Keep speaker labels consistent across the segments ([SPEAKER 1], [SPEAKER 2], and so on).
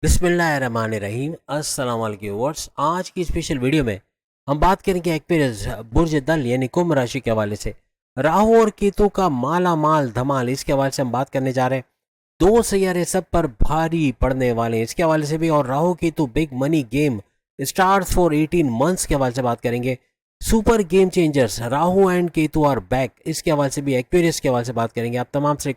[SPEAKER 1] बिस्मिल्लाहिर्रहमानिर्रहीम अस्सलाम वालेकुम व्यूअर्स। आज की स्पेशल वीडियो में हम बात करेंगे एक्सपीरियंस बुर्ज दल यानी कुंभ राशि के हवाले से राहु और केतु का माला माल धमाल, इसके हवाले से हम बात करने जा रहे हैं। दो सैयारे सब पर भारी पड़ने वाले हैं, इसके हवाले से भी। और Rahu Ketu big money game start for 18 months के हवाले से बात करेंगे। Super game changers Rahu and Ketu are back, इसके हवाले से भी। एक्वेरियस के हवाले से बात करेंगे। आप तमाम से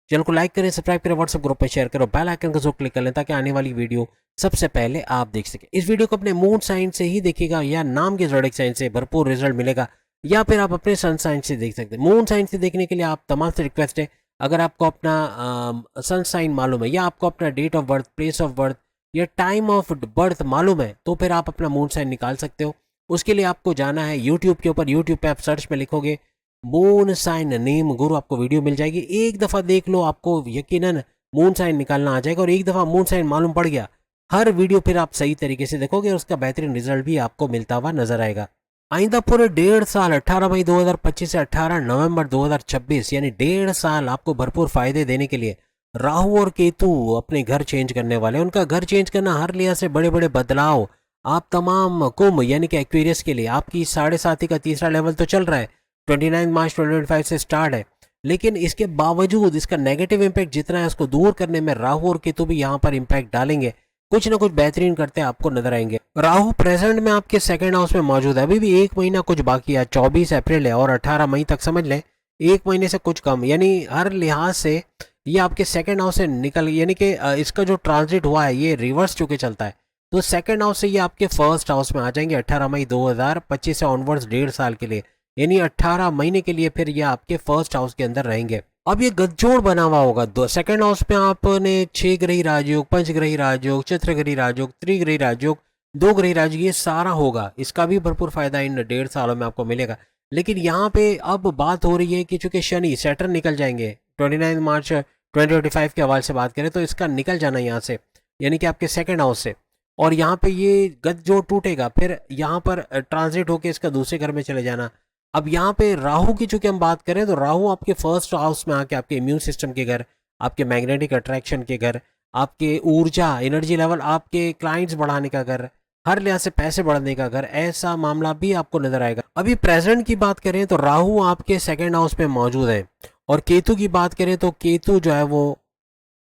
[SPEAKER 1] चैनल को लाइक करें, सब्सक्राइब करें, व्हाट्सएप ग्रुप में शेयर करो, बेल आइकन को जरूर क्लिक कर लें ताकि आने वाली वीडियो सबसे पहले आप देख सकें। इस वीडियो को अपने मून साइन से ही देखिएगा या नाम के ज़ोडिएक साइन से भरपूर रिजल्ट मिलेगा, या फिर आप अपने सन साइन से देख सकते हैं। मून साइन से देखने के लिए आप तमाम से रिक्वेस्ट है, अगर आपको अपना सन साइन मालूम है या आपको अपना date of birth, place of birth या टाइम ऑफ बर्थ मालूम है तो फिर आप अपना मून साइन निकाल सकते हो। उसके लिए आपको जाना है यूट्यूब के ऊपर। यूट्यूब पे आप सर्च में लिखोगे मून साइन नेम गुरु, आपको वीडियो मिल जाएगी। एक दफ़ा देख लो, आपको यकीनन मून साइन निकालना आ जाएगा। और एक दफ़ा मून साइन मालूम पड़ गया, हर वीडियो फिर आप सही तरीके से देखोगे और उसका बेहतरीन रिजल्ट भी आपको मिलता हुआ नजर आएगा। आइंदा पूरे 1.5 साल 18 मई 2025 से 18 नवंबर 2026 यानी 1.5 साल आपको भरपूर फायदे देने के लिए राहु और केतु अपने घर चेंज करने वाले। उनका घर चेंज करना हर लिहाज से बड़े बड़े बदलाव आप तमाम कुंभ यानी कि एक्वेरियस के लिए। आपकी 7.5 का तीसरा लेवल तो चल रहा है, 29 मार्च 2025 से स्टार्ट है, लेकिन इसके बावजूद इसका नेगेटिव इम्पैक्ट जितना है उसको दूर करने में राहु और केतु भी यहाँ पर इम्पैक्ट डालेंगे। कुछ ना कुछ बेहतरीन करते आपको नजर आएंगे। राहु प्रेजेंट में आपके सेकंड हाउस में मौजूद है। अभी भी एक महीना कुछ बाकी है, 24 अप्रैल है और 18 मई तक समझ लें, एक महीने से कुछ कम, यानी हर लिहाज से ये आपके सेकंड हाउस से निकल, यानी कि इसका जो ट्रांजिट हुआ है ये रिवर्स चुके चलता है, तो सेकंड हाउस से ये आपके फर्स्ट हाउस में आ जाएंगे 18 मई 2025 से ऑनवर्ड्स 1.5 साल के लिए, यानी 18 महीने के लिए फिर ये आपके फर्स्ट हाउस के अंदर रहेंगे। अब ये गठजोड़ बना हुआ होगा। दो सेकंड हाउस में आपने 6 ग्रही राजयोग, पंच ग्रही राजयोग, चित्रग्रही राजयोग, त्रिग्रही राजयोग, 2 ग्रही राजयोग, ये सारा होगा। इसका भी भरपूर फायदा इन 1.5 सालों में आपको मिलेगा। लेकिन यहाँ पे अब बात हो रही है कि चूंकि शनि सैटर्न निकल जाएंगे 29 मार्च 2025 के हवाले से बात करें तो इसका निकल जाना यहाँ से, यानी कि आपके सेकंड हाउस से, और यहाँ पे ये गठजोड़ टूटेगा, फिर यहाँ पर ट्रांजिट होकर इसका दूसरे घर में चले जाना। अब यहाँ पे राहु की चूंकि हम बात करें तो राहु आपके फर्स्ट हाउस में आके आपके इम्यून सिस्टम के घर, आपके मैग्नेटिक अट्रैक्शन के घर, आपके ऊर्जा एनर्जी लेवल, आपके क्लाइंट्स बढ़ाने का घर, हर लिहाज से पैसे बढ़ने का घर, ऐसा मामला भी आपको नजर आएगा। अभी प्रेजेंट की बात करें तो राहु आपके सेकेंड हाउस में मौजूद है, और केतु की बात करें तो केतु जो है वो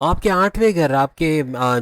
[SPEAKER 1] आपके 8वें घर, आपके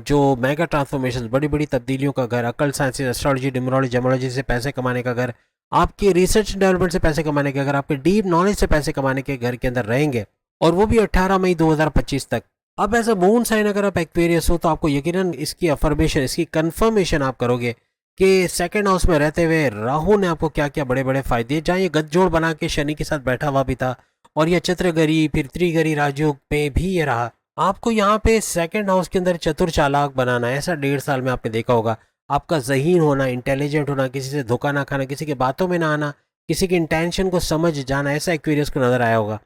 [SPEAKER 1] जो मेगा ट्रांसफॉर्मेशन, बड़ी बड़ी तब्दीलियों का घर, अकल साइंसेज, एस्ट्रोलॉजी, न्यूमरोलॉजी, जेमोलॉजी से पैसे कमाने का घर, आपके रिसर्च डेवलपमेंट से पैसे कमाने के घर, आपके डीप नॉलेज से पैसे कमाने के घर के अंदर रहेंगे, और वो भी 18 मई 2025 तक। अब एज अ मून साइन अगर आप एक्वेरियस हो तो आपको यकीनन इसकी अफर्मेशन, इसकी कंफर्मेशन आप करोगे कि सेकंड हाउस में रहते हुए राहु ने आपको क्या क्या बड़े बड़े फायदे, जहाँ ये गठजोड़ बना के शनि के साथ बैठा हुआ भी था, और यह चित्रगरी फिर त्रिगरी राजयोग पे भी ये रहा। आपको यहाँ पे सेकंड हाउस के अंदर चतुर चालाक बनाना है, ऐसा 1.5 साल में आपने देखा होगा। आपका ज़हीन होना, इंटेलिजेंट होना, किसी से धोखा ना खाना, किसी की बातों में ना आना, किसी की इंटेंशन को समझ जाना, ऐसा एक्वेरियस को नजर आया होगा।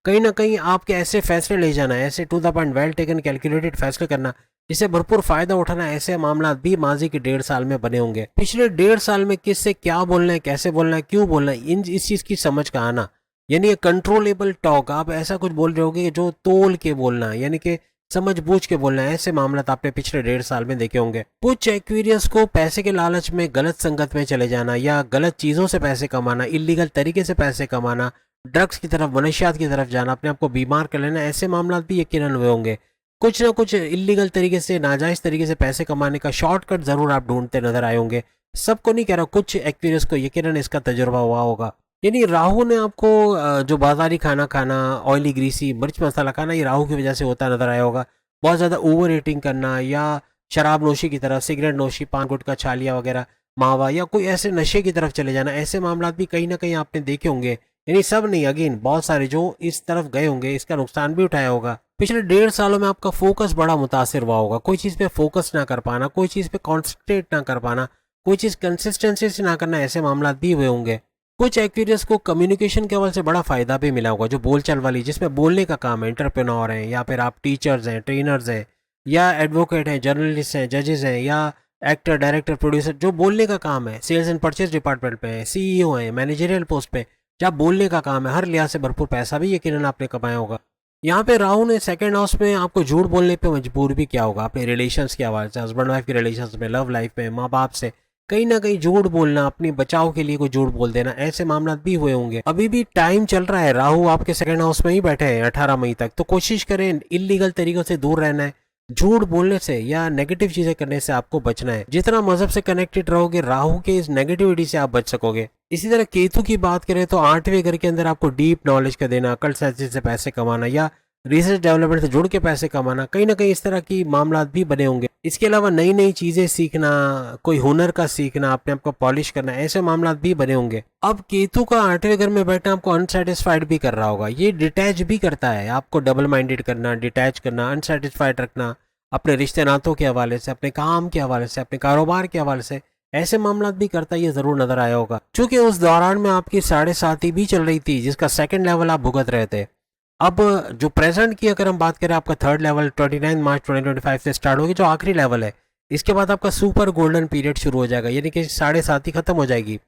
[SPEAKER 1] कहीं ना कहीं आपके ऐसे फैसले ले जाना, ऐसे to the point well taken calculated फैसले करना, जिससे भरपूर फायदा उठाना, ऐसे मामला भी माजी के 1.5 साल में बने होंगे। पिछले 1.5 साल में किससे क्या बोलना है, कैसे बोलना है, क्यों बोलना है, इस चीज़ की समझ का आना, यानी ये कंट्रोलेबल टॉक। आप ऐसा कुछ बोल रहे होगे जो तोल के बोलना है, यानी कि समझ बूझ के बोलना है। ऐसे मामला आपने पिछले 1.5 साल में देखे होंगे। कुछ एक्वेरियस को पैसे के लालच में गलत संगत में चले जाना, या गलत चीज़ों से पैसे कमाना, इलीगल तरीके से पैसे कमाना, ड्रग्स की तरफ, मनशियात की तरफ जाना, अपने आप को बीमार कर लेना, ऐसे मामला भी यकीनन हुए होंगे। कुछ ना कुछ इलीगल तरीके से, नाजायज़ तरीके से पैसे कमाने का शॉर्टकट ज़रूर आप ढूंढते नजर आए होंगे। सबको नहीं कह रहा, कुछ एक्वेरियस को यकीनन इसका तजुर्बा हुआ होगा। यानी राहु ने आपको जो बाजारी खाना खाना, ऑयली ग्रीसी मिर्च मसाला खाना, ये राहु की वजह से होता नजर आया होगा। बहुत ज़्यादा ओवर ईटिंग करना, या शराब नोशी की तरफ, सिगरेट नोशी, पान गुटखा, छालिया वगैरह, मावा, या कोई ऐसे नशे की तरफ चले जाना, ऐसे मामला भी कहीं ना कहीं आपने देखे होंगे। यानी सब नहीं, अगेन बहुत सारे जो इस तरफ गए होंगे, इसका नुकसान भी उठाया होगा। पिछले 1.5 सालों में आपका फोकस बड़ा मुतासिर हुआ होगा। कोई चीज़ पे फोकस ना कर पाना, कोई चीज़ पे कॉन्सेंट्रेट ना कर पाना, कोई चीज़ कंसिस्टेंसी से ना करना, ऐसे मामला भी हुए होंगे। कुछ एक्वेरियस को कम्युनिकेशन के हवाले से बड़ा फ़ायदा भी मिला होगा, जो बोलचाल वाली, जिसमें बोलने का काम है, एंटरप्रेन्योर हैं, या फिर आप टीचर्स हैं, ट्रेनर्स हैं, या एडवोकेट हैं, जर्नलिस्ट हैं, जजेस हैं, या एक्टर, डायरेक्टर, प्रोड्यूसर, जो बोलने का काम है, सेल्स एंड परचेज डिपार्टमेंट पे है, सीईओ हैं, मैनेजरियल पोस्ट पे, जहाँ बोलने का काम है, हर लिहाज से भरपूर पैसा भी यकीनन आपने कमाया होगा। यहाँ पे राहु ने सेकंड हाउस में आपको झूठ बोलने पे मजबूर भी किया होगा, अपने रिलेशंस के हवाले से, हस्बैंड वाइफ के रिलेशंस में, लव लाइफ में, माँ बाप से कहीं ना कहीं झूठ बोलना, अपने बचाव के लिए कोई झूठ बोल देना, ऐसे मामला भी हुए होंगे। अभी भी टाइम चल रहा है, राहु आपके सेकंड हाउस में ही बैठे हैं 18 मई तक, तो कोशिश करें इलीगल तरीकों से दूर रहना है, झूठ बोलने से या नेगेटिव चीजें करने से आपको बचना है। जितना मजहब से कनेक्टेड रहोगे, राहु के इस नेगेटिविटी से आप बच सकोगे। इसी तरह केतु की बात करें तो 8वें घर के अंदर आपको डीप नॉलेज का देना, अकल से पैसे कमाना या रिसर्च डेवलपमेंट से जुड़ के पैसे कमाना, कहीं ना कहीं इस तरह की मामला भी बने होंगे। इसके अलावा नई नई चीजें सीखना, कोई हुनर का सीखना, अपने आप को पॉलिश करना, ऐसे मामला भी बने होंगे। अब केतु का 8वें घर में बैठना आपको अनसेटिस्फाइड भी कर रहा होगा, ये डिटैच भी करता है आपको, डबल माइंडेड करना, डिटैच करना, अनसेटिस्फाइड रखना, अपने रिश्ते नातों के हवाले से, अपने काम के हवाले से, अपने कारोबार के हवाले से, ऐसे मामला भी करता है, ये जरूर नजर आया होगा। चूंकि उस दौरान में आपकी 7.5 भी चल रही थी, जिसका सेकंड लेवल आप भुगत रहे थे। अब जो प्रेजेंट की अगर हम बात करें, आपका थर्ड लेवल 29 मार्च 2025 से स्टार्ट होगी, जो आखिरी लेवल है। इसके बाद आपका सुपर गोल्डन पीरियड शुरू हो जाएगा, यानी कि 7.5 खत्म हो जाएगी।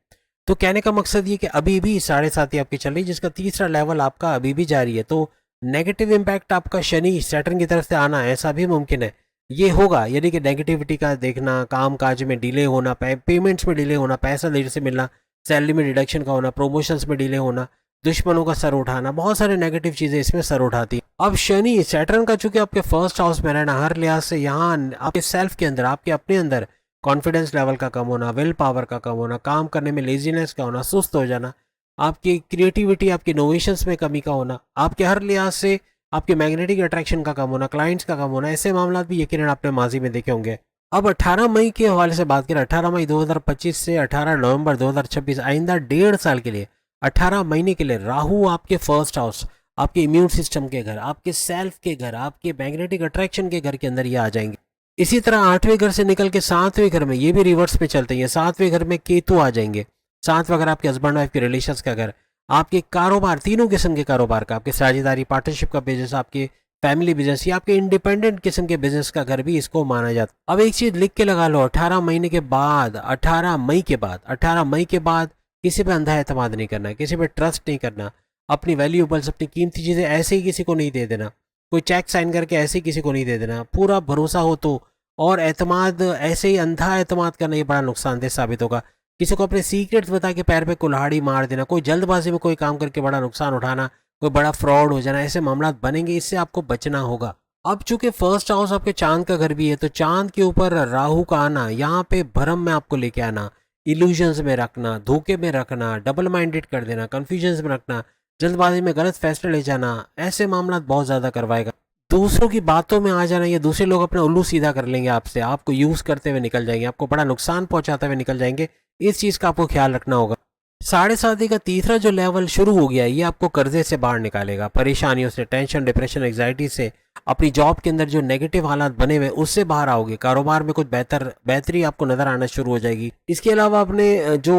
[SPEAKER 1] तो कहने का मकसद ये कि अभी भी 7.5 आपकी चल रही, जिसका तीसरा लेवल आपका अभी भी जारी है। तो नेगेटिव इम्पैक्ट आपका शनि सैटर्न की तरफ से आना, ऐसा भी मुमकिन है, ये होगा। यानी कि नेगेटिविटी का देखना, काम काज में डिले होना, पेमेंट्स में डिले होना, पैसा देर से मिलना, सैलरी में डिडक्शन का होना, प्रमोशंस में डिले होना, दुश्मनों का सर उठाना, बहुत सारे नेगेटिव चीजें इसमें सर उठाती है। अब शनि सैटर्न का चूंकि आपके फर्स्ट हाउस में रहना, हर लिहाज से यहाँ आपके सेल्फ के अंदर, आपके अपने अंदर कॉन्फिडेंस लेवल का कम होना, विल पावर का कम होना, काम करने में लेजीनेस का होना, सुस्त हो जाना, आपकी क्रिएटिविटी, आपकी इनोवेशंस में कमी का होना, आपके हर लिहाज से आपके मैग्नेटिक अट्रैक्शन का कम होना, क्लाइंट्स का कम होना, ऐसे मामला भी यकीनन आपने माजी में देखे होंगे। अब 18 मई के हवाले से बात करें, 18 मई 2025 से 18 नवंबर 2026, आइंदा 1.5 साल के लिए, 18 महीने के लिए राहु आपके फर्स्ट हाउस, आपके इम्यून सिस्टम के घर, आपके सेल्फ के घर, आपके मैग्नेटिक अट्रैक्शन के घर के अंदर ये आ जाएंगे। इसी तरह 8वें घर से निकल के 7वें घर में, ये भी रिवर्स में चलते हैं, 7वें घर में केतु आ जाएंगे। 7वां घर आपके हस्बैंड वाइफ के रिलेशंस का घर, आपके कारोबार, तीनों किस्म के कारोबार का, आपके साझेदारी पार्टनरशिप का बिजनेस, आपके फैमिली बिजनेस या आपके इंडिपेंडेंट किस्म के बिजनेस का घर भी इसको माना जाता। अब एक चीज लिख के लगा लो, 18 महीने के बाद, 18 मई के बाद, 18 मई के बाद किसी पे अंधा एतमाद नहीं करना, किसी पे ट्रस्ट नहीं करना, अपनी वैल्यूएबल्स, अपनी कीमती चीजें ऐसे ही किसी को नहीं दे देना, कोई चेक साइन करके ऐसे ही किसी को नहीं दे देना, पूरा भरोसा हो तो। और एतमाद, ऐसे ही अंधा एतमाद करना, ये बड़ा नुकसानदेह साबित होगा। किसी को अपने सीक्रेट्स बता के पैर पे कुल्हाड़ी मार देना, कोई जल्दबाजी में कोई काम करके बड़ा नुकसान उठाना, कोई बड़ा फ्रॉड हो जाना, ऐसे मामला बनेंगे, इससे आपको बचना होगा। अब चूंकि फर्स्ट हाउस आपके चांद का घर भी है, तो चांद के ऊपर राहु का आना, यहाँ पे भ्रम में आपको लेके आना, इल्यूजन्स में रखना, धोखे में रखना, डबल माइंडेड कर देना, कंफ्यूजन में रखना, जल्दबाजी में गलत फैसले ले जाना, ऐसे मामला बहुत ज्यादा करवाएगा। दूसरों की बातों में आ जाना, या दूसरे लोग अपना उल्लू सीधा कर लेंगे आपसे, आपको यूज करते हुए निकल जाएंगे, आपको बड़ा नुकसान पहुंचाते हुए निकल जाएंगे, इस चीज का आपको ख्याल रखना होगा। 7.5 का तीसरा जो लेवल शुरू हो गया है, ये आपको कर्जे से बाहर निकालेगा, परेशानियों से, टेंशन, डिप्रेशन, एंग्जाइटी से, अपनी जॉब के अंदर जो नेगेटिव हालात बने हुए उससे बाहर आओगे, कारोबार में कुछ बेहतरी आपको नजर आना शुरू हो जाएगी। इसके अलावा अपने जो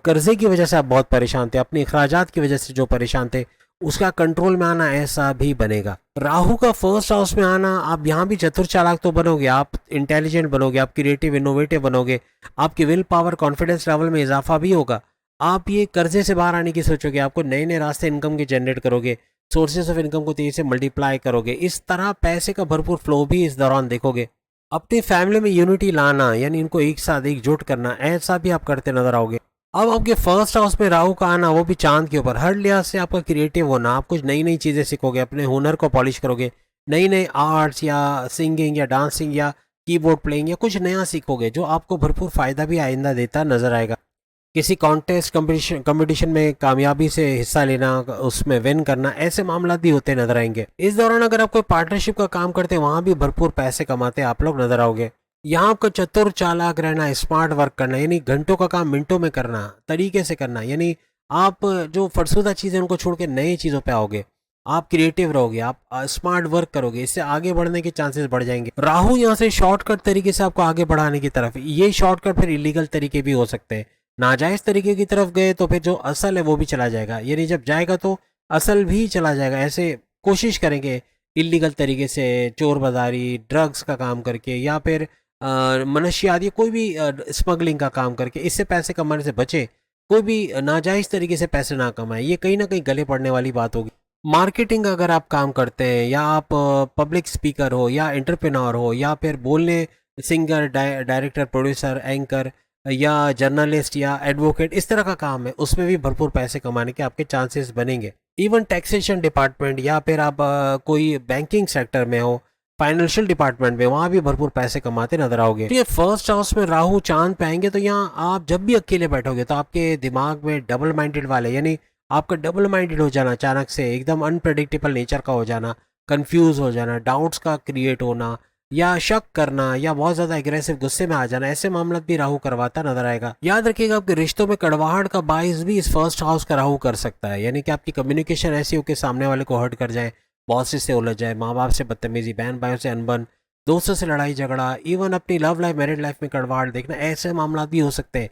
[SPEAKER 1] कर्जे की वजह से आप बहुत परेशान थे, अपने अखराजात की वजह से जो परेशान थे, उसका कंट्रोल में आना, ऐसा भी बनेगा। राहु का फर्स्ट हाउस में आना, आप यहाँ भी चतुर चालाक तो बनोगे, आप इंटेलिजेंट बनोगे, आप क्रिएटिव इनोवेटिव बनोगे, आपकी विल पावर, कॉन्फिडेंस लेवल में इजाफा भी होगा। आप ये कर्जे से बाहर आने की सोचोगे, आपको नए नए रास्ते इनकम के जनरेट करोगे, सोर्सेज ऑफ इनकम को तेजी से मल्टीप्लाई करोगे, इस तरह पैसे का भरपूर फ्लो भी इस दौरान देखोगे। अपनी फैमिली में यूनिटी लाना, यानी इनको एक साथ एकजुट करना, ऐसा भी आप करते नजर आओगे। अब आपके फर्स्ट हाउस में राहु का आना, वो भी चांद के ऊपर, हर लिहाज से आपका क्रिएटिव होना, आप कुछ नई नई चीजें सीखोगे, अपने हुनर को पॉलिश करोगे, नई नई आर्ट्स या सिंगिंग या डांसिंग या कीबोर्ड प्लेइंग या कुछ नया सीखोगे, जो आपको भरपूर फायदा भी आइंदा देता नजर आएगा। किसी कॉन्टेस्ट कंपटीशन में कामयाबी से हिस्सा लेना, उसमें विन करना, ऐसे मामला भी होते नजर आएंगे। इस दौरान अगर आप कोई पार्टनरशिप का काम करते हैं, वहां भी भरपूर पैसे कमाते आप लोग नजर आओगे। यहाँ आपको चतुर चालाक रहना, स्मार्ट वर्क करना, यानी घंटों का काम मिनटों में करना, तरीके से करना, यानी आप जो फरसुदा चीजें उनको छोड़ के नई चीजों पे आओगे, आप क्रिएटिव रहोगे, आप स्मार्ट वर्क करोगे, इससे आगे बढ़ने के चांसेस बढ़ जाएंगे। राहु यहाँ से शॉर्टकट तरीके से आपको आगे बढ़ाने की तरफ, ये शॉर्टकट फिर इलीगल तरीके भी हो सकते हैं, नाजायज तरीके की तरफ गए तो फिर जो असल है वो भी चला जाएगा, यानी जब जाएगा तो असल भी चला जाएगा। ऐसे कोशिश करेंगे इलीगल तरीके से, चोर बाजारी, ड्रग्स का काम करके, या फिर मनशियात या कोई भी स्मगलिंग का काम करके, इससे पैसे कमाने से बचे, कोई भी नाजायज तरीके से पैसे ना कमाए, ये कहीं ना कहीं गले पड़ने वाली बात होगी। मार्केटिंग अगर आप काम करते हैं या आप पब्लिक स्पीकर हो या एंटरप्रेन्योर हो या फिर बोलने सिंगर डायरेक्टर प्रोड्यूसर एंकर या जर्नलिस्ट या एडवोकेट इस तरह का काम है, उसमें भी भरपूर पैसे कमाने के आपके चांसेस बनेंगे। इवन टैक्सेशन डिपार्टमेंट या फिर आप कोई बैंकिंग सेक्टर में हो, फाइनेंशियल डिपार्टमेंट में, वहाँ भी भरपूर पैसे कमाते नजर आओगे। तो ये फर्स्ट हाउस में राहु चांद पे आएंगे तो यहाँ आप जब भी अकेले बैठोगे तो आपके दिमाग में डबल माइंडेड वाले, यानी आपका डबल माइंडेड हो जाना, अचानक से एकदम अनप्रेडिक्टेबल नेचर का हो जाना, कंफ्यूज हो जाना, डाउट्स का क्रिएट होना या शक करना या बहुत ज़्यादा एग्रेसिव गुस्से में आ जाना, ऐसे मामला भी राहु करवाता नजर आएगा। याद रखिएगा आपके रिश्तों में कड़वाहट का बाइस भी इस फर्स्ट हाउस का राहु कर सकता है, यानी कि आपकी कम्युनिकेशन ऐसी हो कि सामने वाले को हर्ट कर जाए, बॉसेस से उलझ जाए, माँ बाप से बदतमीजी, बहन भाइयों से अनबन, दोस्तों से लड़ाई झगड़ा, इवन अपनी लव लाइफ मैरिड लाइफ में कड़वाहट देखना, ऐसे मामला भी हो सकते हैं।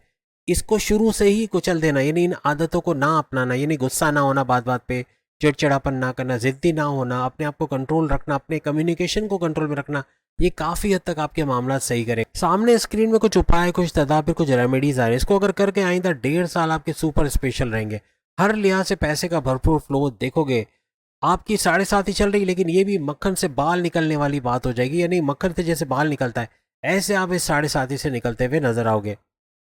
[SPEAKER 1] इसको शुरू से ही कुचल देना, यानी इन आदतों को ना अपनाना, यानी गुस्सा ना होना बात बात पे, चिड़चिड़ापन ना करना, जिद्दी ना होना, अपने आप को कंट्रोल रखना, अपने कम्युनिकेशन को कंट्रोल में रखना, ये काफ़ी हद तक आपके मामला सही करे। सामने स्क्रीन में कुछ उपाय, कुछ तदाबीर, कुछ रेमेडीज आ रहे हैं, इसको अगर करके आइंदा 1.5 साल आपके सुपर स्पेशल रहेंगे। हर लिहाज से पैसे का भरपूर फ्लो देखोगे। आपकी 7.5 ही चल रही, लेकिन ये भी मक्खन से बाल निकलने वाली बात हो जाएगी, यानी मक्खन से जैसे बाल निकलता है ऐसे आप इस 7.5 से निकलते हुए नजर आओगे।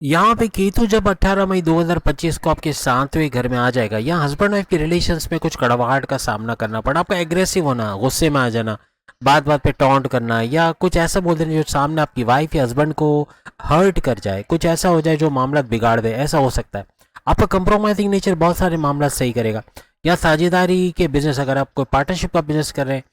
[SPEAKER 1] यहाँ पे केतु जब 18 मई 2025 को आपके 7वें घर में आ जाएगा, यहाँ हस्बैंड वाइफ के रिलेशंस में कुछ कड़वाहट का सामना करना पड़ा, आपको एग्रेसिव होना, गुस्से में आ जाना, बात बात पे टॉन्ट करना या कुछ ऐसा बोल देना जो सामने आपकी वाइफ या हस्बैंड को हर्ट कर जाए, कुछ ऐसा हो जाए जो मामला बिगाड़ दे, ऐसा हो सकता है। आपका कंप्रोमाइजिंग नेचर बहुत सारे मामला सही करेगा। या साझेदारी के बिजनेस, अगर आप कोई पार्टनरशिप का बिजनेस कर रहे हैं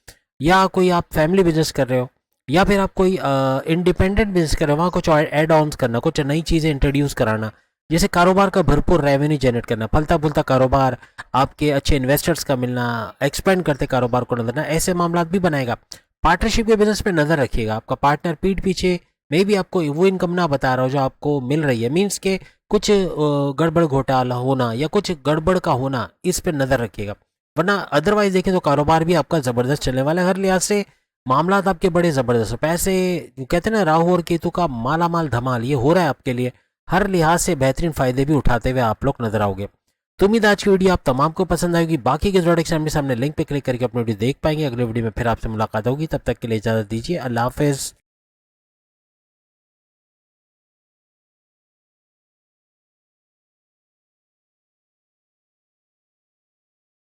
[SPEAKER 1] या कोई आप फैमिली बिजनेस कर रहे हो या फिर आप कोई इंडिपेंडेंट बिजनेस कर रहे हो, वहाँ कुछ एड ऑन्स करना, कुछ नई चीज़ें इंट्रोड्यूस कराना, जैसे कारोबार का भरपूर रेवेन्यू जनरेट करना, फलता फूलता कारोबार, आपके अच्छे इन्वेस्टर्स का मिलना, एक्सपेंड करते कारोबार को नजर, ऐसे मामला भी बनाएगा। पार्टनरशिप के बिजनेस पे नजर रखिएगा, आपका पार्टनर पीठ पीछे मे भी आपको वो इनकम ना बता रहा हो जो आपको मिल रही है, मीन्स के कुछ गड़बड़ घोटाला होना या कुछ गड़बड़ का होना, इस पर नजर रखिएगा। वरना अदरवाइज देखें तो कारोबार भी आपका जबरदस्त चलने वाला है। हर लिहाज से मामला आपके बड़े जबरदस्त, पैसे कहते हैं ना राहु और केतु का माला माल धमाल, ये हो रहा है आपके लिए। हर लिहाज से बेहतरीन फायदे भी उठाते हुए आप लोग नजर आओगे। तो उम्मीद आज की वीडियो आप तमाम को पसंद आएगी। बाकी के प्रोडक्ट्स सामने लिंक पे क्लिक करके अपनी वीडियो देख पाएंगे। अगले वीडियो में फिर आपसे मुलाकात होगी, तब तक के लिए इजाजत दीजिए। अल्लाह हाफिज़।